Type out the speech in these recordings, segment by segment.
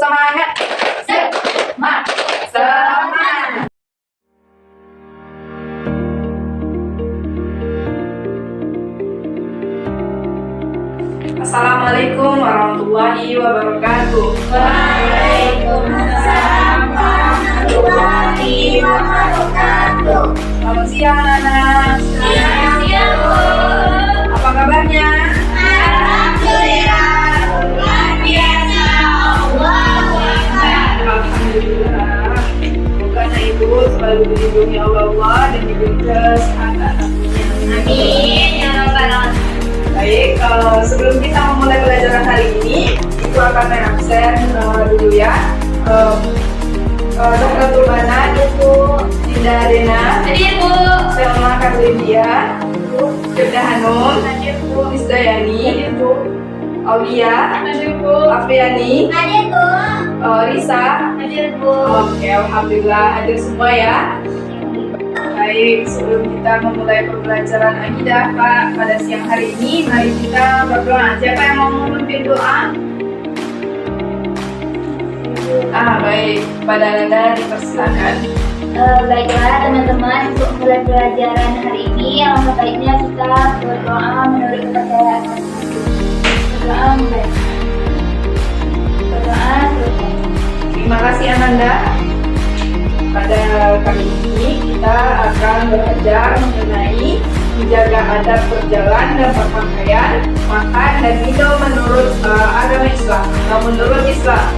semangat. Semangat. Assalamualaikum warahmatullahi wabarakatuh. Waalaikumsalam warahmatullahi wabarakatuh. Selamat siang anak. Siang, Bu. Apa kabarnya? Alhamdulillah. Luar biasa. Allahu Akbar. Alhamdulillah. Semoga anak ibu selalu dilindungi Allah dan diberi kesehatan. Amin ya rabbal alamin. Baik, sebelum kita memulai pelajaran hari ini, Ibu akan mengabsen dulu ya. Dr. Turbana, Bu. Dinda Arena, Hadir, Bu. Selma Karlindia, Firda Hanum, Hadir, Bu. Miss Dayani, Aulia, Hadir, Bu. Afriani, Hadir, Bu. Risa. Hadir, Bu. Oke, alhamdulillah hadir semua ya. Baik, sebelum kita memulai pembelajaran akidah Pak pada siang hari ini, mari kita berdoa. Siapa yang mau memimpin doa? Baik, pada Anda dipersilakan. Baiklah teman-teman, untuk mulai pelajaran hari ini alangkah baiknya kita berdoa menurut kepercayaan masing-masing. Berdoa mulai. Berdoa selesai. Terima kasih Ananda. Pada kali ini kita akan belajar mengenai menjaga adab berjalan dan berpakaian, makan dan minum menurut agama Islam. Menurut Islam.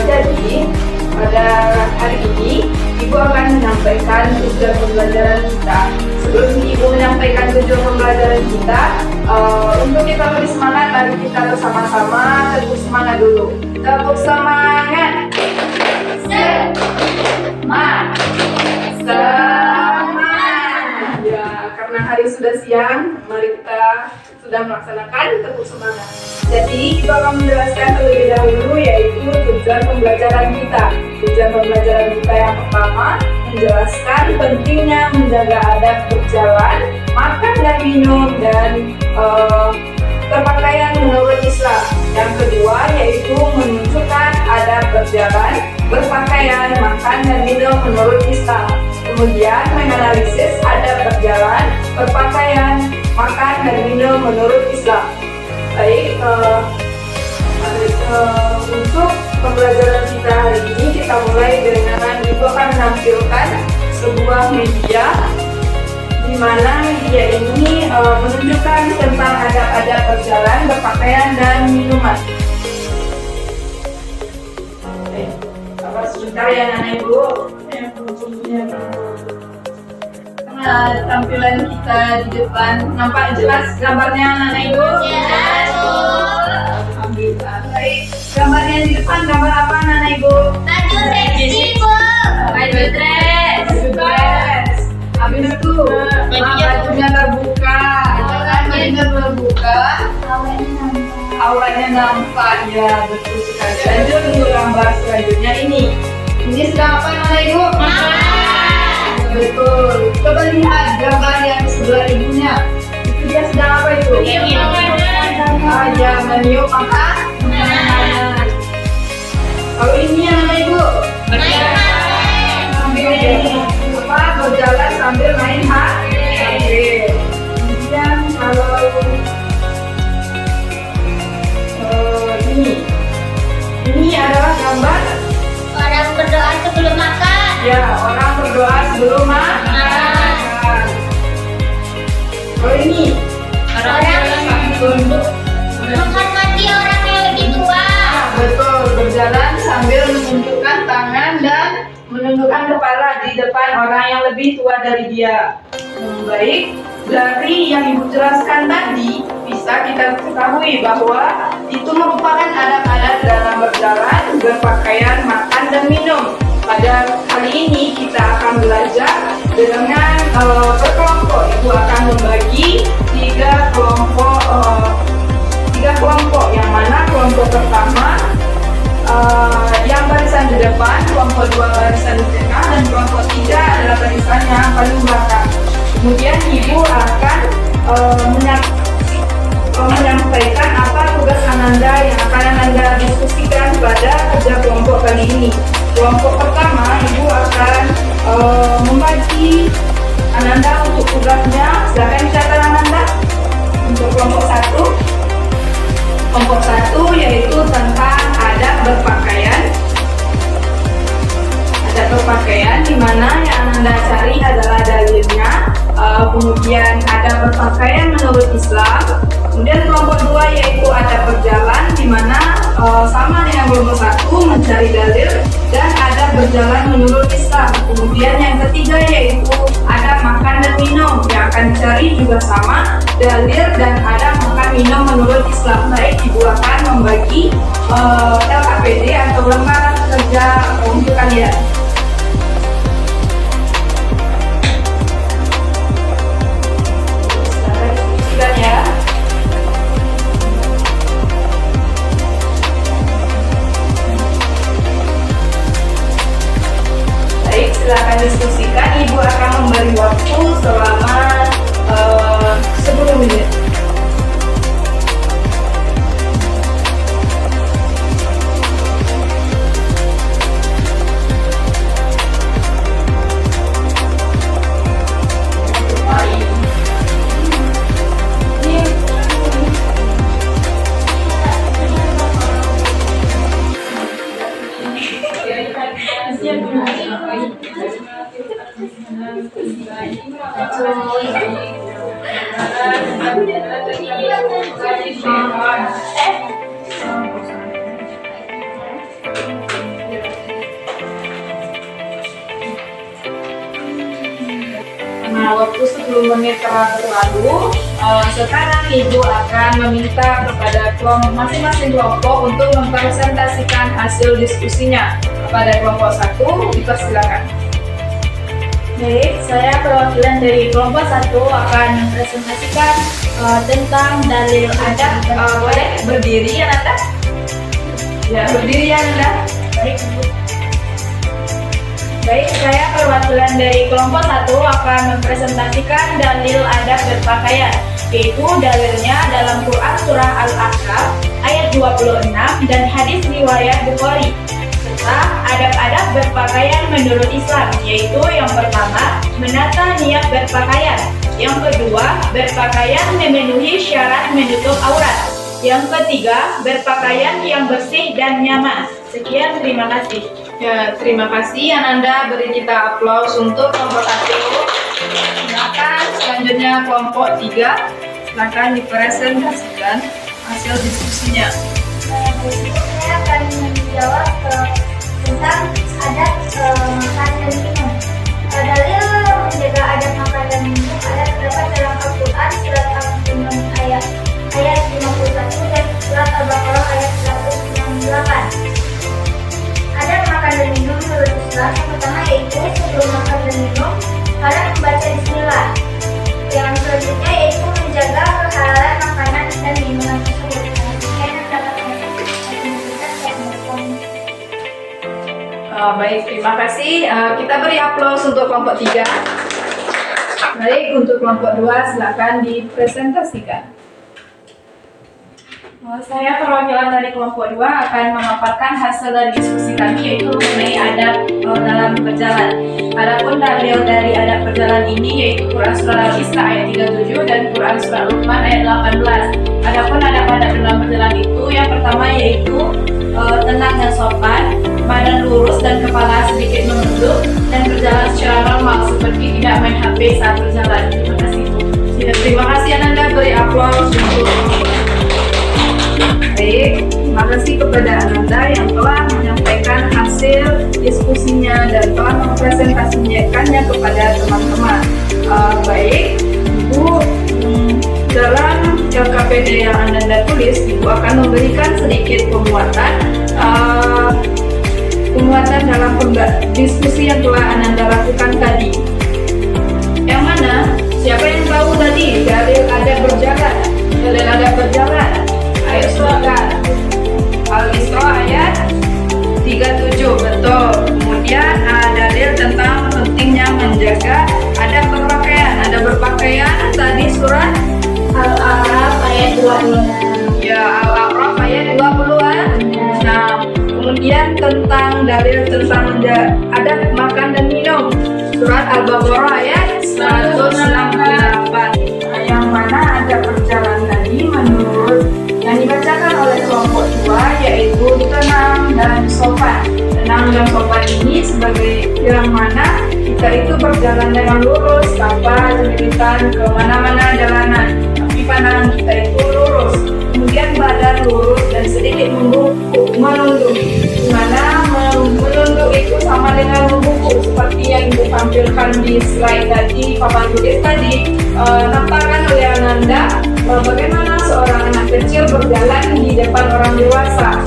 Jadi pada hari ini Ibu akan menyampaikan tujuan pembelajaran kita. Sebelum Ibu menyampaikan tujuan pembelajaran kita, untuk kita lebih semangat, mari kita bersama-sama tepuk semangat dulu. Tepuk semangat. Semangat. Ya, karena hari sudah siang, mari kita sudah melaksanakan tepuk semangat. Jadi kita akan menjelaskan terlebih dahulu yaitu tujuan pembelajaran kita. Tujuan pembelajaran kita yang pertama menjelaskan pentingnya menjaga adab berjalan, makan dan minum dan berpakaian menurut Islam. Yang kedua yaitu menunjukkan adab berjalan, berpakaian, makan dan minum menurut Islam. Kemudian menganalisis adab berjalan, berpakaian, makan dan minum menurut Islam. Baik, untuk pembelajaran kita hari ini kita mulai dengan Ibu akan menampilkan sebuah media di mana media ini menunjukkan tentang adab-adab berjalan, berpakaian dan minuman. Oke, sabar sebentar ya Nana Ibu. Tampilan kita di depan nampak jelas gambarnya Nana Ibu? Jelas, Bu. Alhamdulillah. Baik, gambarnya di depan gambar apa Nana Ibu? Baju seksi, Bu. Baju dress. Habis itu bajunya terbuka, kan bajunya terbuka, auratnya nampak ya, betul sekali. Lanjut untuk gambar selanjutnya ini sedang apa Nana Ibu? Betul. Coba lihat gambar yang sebelah ibunya. Itu dia sedang apa itu? Ya, meniup makanan. Kalau ini yang Nana Ibu? Berjalan sambil main HP. Kemudian kalau ini adalah gambar Orang berdoa sebelum makan. ya orang berdoa sebelum makan. Kalau ini untuk Menghormati orang yang lebih tua. betul berjalan sambil menunjukkan tangan dan menundukkan kepala di depan orang yang lebih tua dari dia. Baik, dari yang Ibu jelaskan tadi bisa kita ketahui bahwa itu merupakan adab-adab dalam berjalan, berpakaian, makan dan minum. Pada kali ini kita akan belajar dengan berkelompok. Ibu akan membagi tiga kelompok yang mana kelompok pertama yang barisan di depan, kelompok dua barisan di tengah, dan kelompok tiga adalah barisan yang paling belakang. Kemudian Ibu akan menyampaikan apa tugas Ananda yang akan Ananda diskusikan pada kali ini. Kelompok pertama, Ibu akan membagi Ananda untuk tugasnya. Silakan catat Ananda. Untuk kelompok satu yaitu tentang adab berpakaian. Adab berpakaian di mana yang Ananda cari adalah dalilnya. Kemudian adab berpakaian menurut Islam. Kemudian kelompok 2 yaitu adab berjalan, di mana sama dengan kelompok 1 mencari dalil dan adab berjalan menurut Islam. Kemudian yang ketiga yaitu adab makan dan minum, yang akan dicari juga sama, dalil dan adab makan minum menurut Islam. Baik, Ibu akan membagi LKPD atau lembaran kerja untuk kalian. Ya. Baik, silakan diskusikan. Ibu akan memberi waktu selama 10 menit. Nah, waktu 10 menit telah berlalu. Sekarang Ibu akan meminta kepada masing-masing kelompok untuk mempresentasikan hasil diskusinya. Kepada kelompok 1, dipersilakan. Baik, saya perwakilan dari kelompok 1 akan mempresentasikan tentang dalil adab. Boleh berdiri ya Nanda? Ya, berdiri ya Nanda. Baik, saya perwakilan dari kelompok 1 akan mempresentasikan dalil adab berpakaian, yaitu dalilnya dalam Quran Surah Al-Ahqaf ayat 26 dan hadis riwayat Bukhari, serta adab-adab berpakaian menurut Islam, yaitu yang pertama, menata niat berpakaian, yang kedua, berpakaian memenuhi syarat menutup aurat, yang ketiga, berpakaian yang bersih dan nyaman. Sekian, terima kasih. Ya, terima kasih Ananda. Beri kita aplaus untuk kelompok 1. Silakan selanjutnya kelompok 3. Silakan dipresentasikan hasil diskusinya. Saya akan menjawab tentang adab makan dan minum. Dalil menjaga adab makan dan minum ada terdapat dalam Al-Quran surat Al-Imran ayat 51 dan surat Al-Baqarah ayat 168. Adab makan dan minum menurut Islam yang pertama yaitu sebelum makan dan minum kalian membaca Bismillah. Yang selanjutnya yaitu menjaga kehalalan makanan dan minuman tersebut. Baik, terima kasih. Kita beri aplaus untuk kelompok 3. Baik, untuk kelompok 2 silakan dipresentasikan. Saya perwakilan dari kelompok 2 akan memaparkan hasil dari diskusi kami, yaitu mengenai adab dalam berjalan. Adapun dalil dari adab berjalan ini yaitu Quran Surah Al-Isra ayat 37 dan Quran Surah Luqman ayat 18. Adapun adab-adab dalam berjalan itu yang pertama yaitu tenang dan sopan, badan lurus dan kepala sedikit menunduk, dan berjalan secara normal seperti tidak main HP saat berjalan. Terima kasih. Terima kasih Ananda, beri aplaus untuk. Baik, terima kasih kepada Ananda yang telah menyampaikan hasil diskusinya dan telah mempresentasikannya kepada teman-teman. Baik, Ibu, dalam LKPD yang Ananda tulis, Ibu akan memberikan sedikit penguatan dalam diskusi yang telah Ananda lakukan tadi. Yang mana? Siapa yang tahu tadi dalil adab berjalan? Dalil adab berjalan. Ayo silakan. Al-Isra ayat 37, betul. Kemudian dalil tentang pentingnya menjaga adab berpakaian. Adab berpakaian tadi surat Al-A'raf ayat 26. Ya, Al-A'raf ayat 26. Nah, kemudian Kemudian tentang dalil tentang adab makan dan minum, surat Al-Baqarah ayat 168, yang mana ada perjalanan tadi menurut yang dibacakan oleh kelompok 2, yaitu tenang dan sopan. Tenang dan sopan ini sebagai yang mana kita itu berjalan dengan lurus tanpa jeritan ke mana-mana jalanan, tapi pandangan kita itu lurus, kemudian badan lurus dan sedikit menunduk, dimana menunduk itu sama dengan membungkuk seperti yang ditampilkan di slide tadi, papan tulis tadi. Namparkan oleh Ananda bagaimana seorang anak kecil berjalan di depan orang dewasa,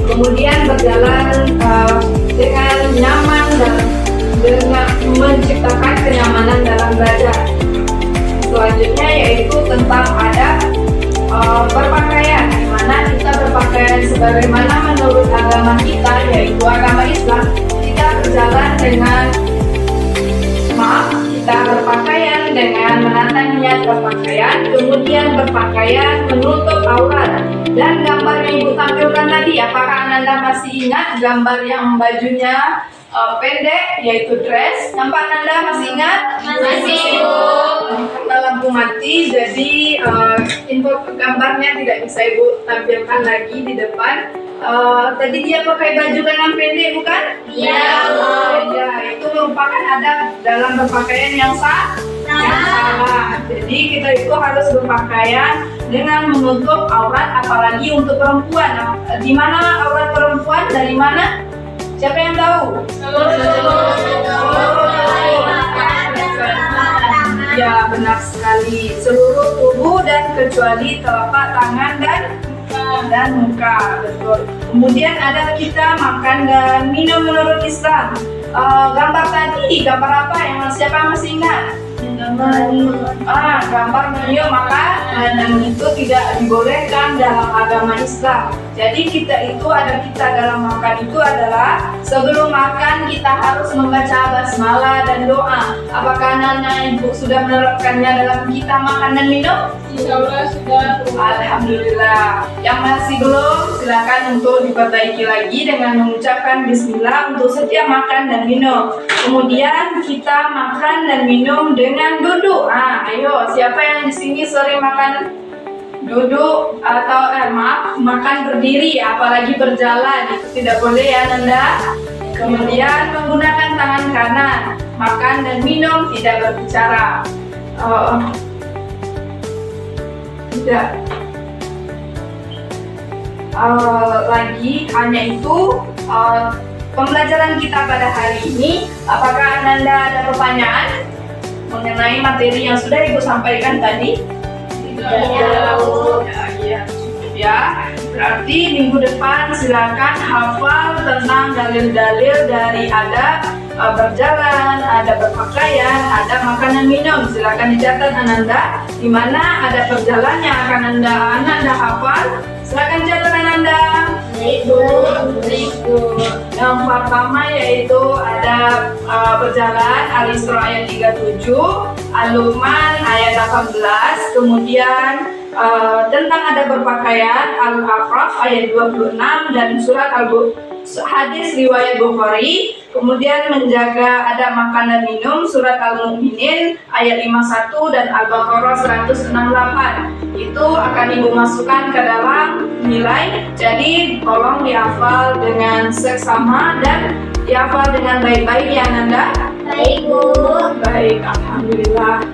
kemudian berjalan dengan nyaman dan dengan menciptakan kenyamanan dalam belajar. Selanjutnya yaitu tentang adab berpakaian, di mana kita berpakaian sebagaimana menurut agama kita, yaitu agama Islam. Kita berjalan dengan kita berpakaian dengan menata niat berpakaian, kemudian berpakaian menutup aurat. Dan gambar yang Ibu tampilkan tadi, apakah Ananda masih ingat gambar yang bajunya pendek, yaitu dress? Nampak Ananda masih ingat? Masih. Karena lampu mati, jadi info gambarnya tidak bisa Ibu tampilkan lagi di depan. Tadi dia pakai baju lengan pendek, bukan? Iya. Ya, itu merupakan adab dalam berpakaian yang salah. Jadi kita itu harus berpakaian dengan menutup aurat, apalagi untuk perempuan. Di mana aurat perempuan? Dari mana? Siapa yang tahu? Ya, benar sekali. Seluruh tubuh dan kecuali telapak tangan dan muka. Betul. Kemudian ada kita makan dan minum menurut Islam. Gambar tadi, gambar apa yang siapa masih ingat? Gambar menyu, maka dan itu tidak dibolehkan dalam agama Islam. Jadi kita dalam makan itu adalah sebelum makan kita harus membaca basmalah dan doa. Apakah Nana Ibu sudah menerapkannya dalam kita makan dan minum? Insyaallah sudah. Alhamdulillah. Yang masih belum, silakan untuk diperbaiki lagi dengan mengucapkan bismillah untuk setiap makan dan minum. Kemudian kita makan dan minum dengan duduk. Ayo, siapa yang di sini sering makan duduk atau makan berdiri, apalagi berjalan? Itu tidak boleh ya, Nanda. Kemudian menggunakan tangan kanan, makan dan minum, tidak berbicara. Tidak. Lagi hanya itu pembelajaran kita pada hari ini. Apakah Ananda ada pertanyaan mengenai materi yang sudah Ibu sampaikan tadi? Ya, cukup ya. Berarti minggu depan silakan hafal tentang dalil-dalil dari adab berjalan, ada berpakaian, ada makanan minum. Silakan dicatat Ananda. Di mana ada perjalanan yang akan Ananda hafal. Silakan catat Ananda. Yang pertama yaitu ada berjalan, Al-Isra ayat 37, Al-Luqman ayat 18, kemudian tentang ada berpakaian, Al-A'raf ayat 26, dan surat hadis riwayat Bukhari. Kemudian menjaga adab makan dan minum, surat Al-Mu'minin ayat 51 dan Al-Baqarah 168. Itu akan Ibu masukkan ke dalam nilai. Jadi tolong dihafal dengan seksama dan dihafal dengan baik-baik ya Nanda. Baik, Bu. Baik, alhamdulillah.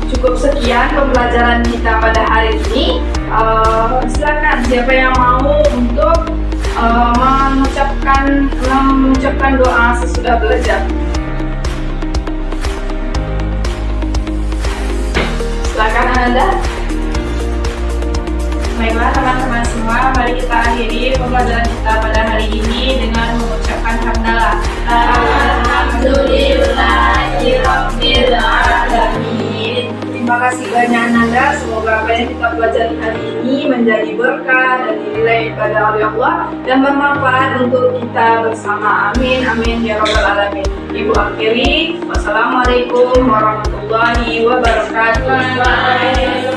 Cukup sekian pembelajaran kita pada hari ini. Silakan siapa yang mau untuk mengucapkan doa sesudah belajar. Silakan Ananda. Baiklah teman-teman semua, mari kita akhiri pembelajaran kita pada hari ini dengan mengucapkan hamdalah. Alhamdulillahirabbil alamin. Terima kasih banyak Ananda. Semoga apa yang kita pelajari hari ini menjadi berkah dan dinilai ibadah oleh Allah dan bermanfaat untuk kita bersama. Amin amin ya rabbal alamin. Ibu akhiri. Wassalamualaikum warahmatullahi wabarakatuh.